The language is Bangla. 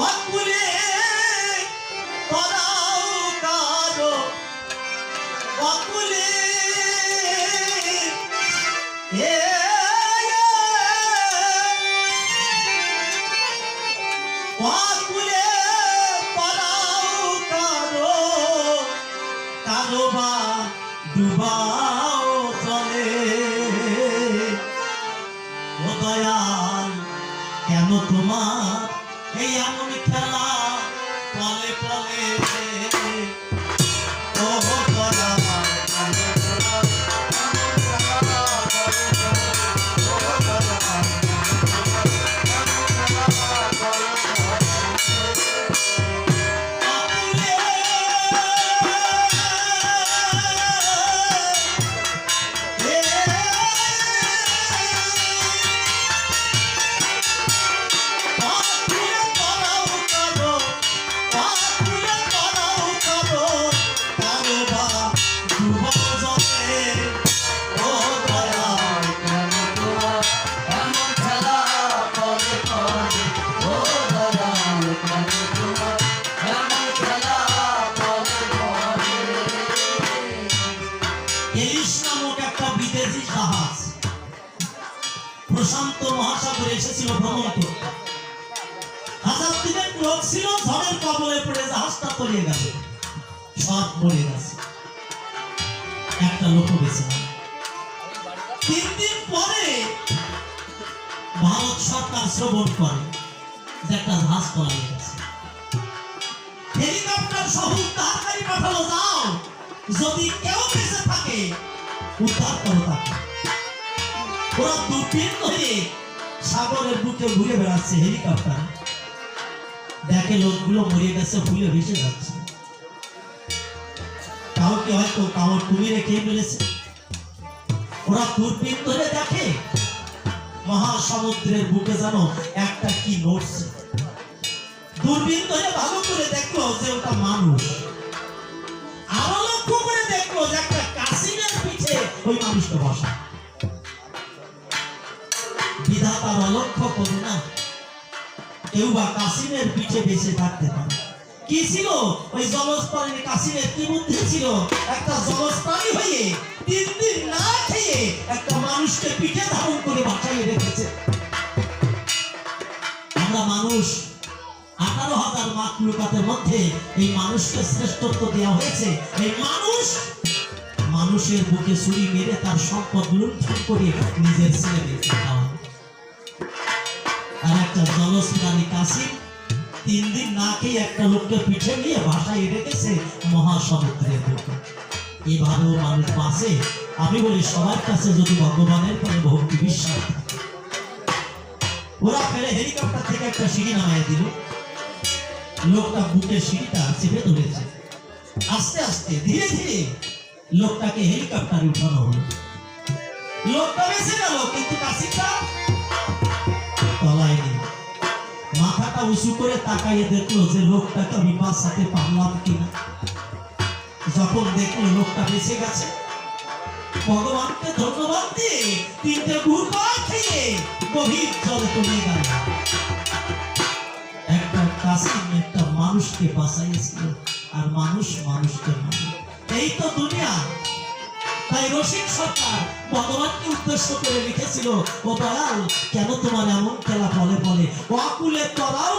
অকুলে করাও কারো অকুলে অকুলে করাও কারো কারো বা ডুবাও চলে ও দয়াল কেন তোমার এই এমন খেলা পলে পলে ও দয়াল প্রশান্ত মহাসাগরে এসেছিল ভ্রমণ করতে। হাজার দিনের লোক ছিল, ঝড়ের কবলে পড়ে জাহাজটা তলিয়ে গেল, সব মরে গেছে, একটা লোক বেঁচে গেল। 3 দিন পরে ভারত সরকার শ্রবণ করে যে একটা জাহাজ তলিয়ে গেছে। হেলিকপ্টার সহ উদ্ধারকারী পাঠালো, যাও যদি কেউ বেঁচে থাকে উদ্ধার করো তাকে। ওরা দূরবীন ধরে সাগরের বুকে ঘুরে বেড়াচ্ছে হেলিকপ্টার, দেখে লোকগুলো মরে গেছে, ভুলে ভেসে যাচ্ছে। কাউকে হয়তো কাউর কুমিরে খেয়ে ফেলেছে। ওরা দূরবীন ধরে দেখে মহাসমুদ্রের বুকে যেন একটা কি নড়ছে। দূরবীন ধরে ভালো করে দেখলো যে ওটা মানুষ। আরো লক্ষ্য করে দেখলো যে একটা কাসিমের পিঠে ওই মানুষটা বসা। বিধাতার অলক্ষ্য করুণা, কেউ বা কাসিমের পিঠে বেঁচে থাকতে পারে। কি ছিল ওই জলজ প্রাণী? কাসিমের কি বুদ্ধি ছিল? একটা জলজ প্রাণী হয়ে 3 দিন না খেয়ে একটা মানুষকে পিঠে ধারণ করে বাঁচাইয়ে রেখেছে। আমরা মানুষ 18,000 মাখলুকাতের মধ্যে এই মানুষকে শ্রেষ্ঠত্ব দেওয়া হয়েছে। এই মানুষ মানুষের বুকে ছুরি মেরে তার সম্পদ লুণ্ঠন করে নিজের ছেলেমেয়েকে খাওয়া। আর একটা জলজ প্রাণী কাসিম 3 দিন না খেয়ে একটা লোককে পিঠে নিয়ে ভাসায় রেখেছে মহাসমুদ্রের বুকে। এভাবেও মানুষ বাঁচে। আমি বলি সবার কাছে যদি ভগবানের পরে ভক্তি বিশ্বাস থাকে। ওরা ফেলে হেলিকপ্টার থেকে একটা সিঁড়ি নামায় দিল। লোকটা বুকের সিঁড়িটা চেপে ধরেছে। আস্তে আস্তে ধীরে ধীরে লোকটাকে হেলিকপ্টারে উঠানো হলো। লোকটা বেঁচে গেল, কিন্তু কাসিমটা তলায় নেই। মাথাটা উঁচু করে তাকাইয়ে দেখলো যে লোকটাকে আমি বাঁচাতে পারলাম কিনা। যখন দেখলো লোকটা বেঁচে গেছে, ভগবানকে ধন্যবাদ দিয়ে 3টে ঘুরপাক খেয়ে গভীর জলে তলিয়ে গেল। একটা কাসিম একটা মানুষকে বাঁচাইয়েছিল, আর মানুষ মানুষকে মানে। এই তো দুনিয়া। তাই রসিক সরকার ভগবানকে উদ্দেশ্য করে লিখেছিল, ও দয়াল কেন তোমার এমন খেলা বলে বলে অকুলে তোরাও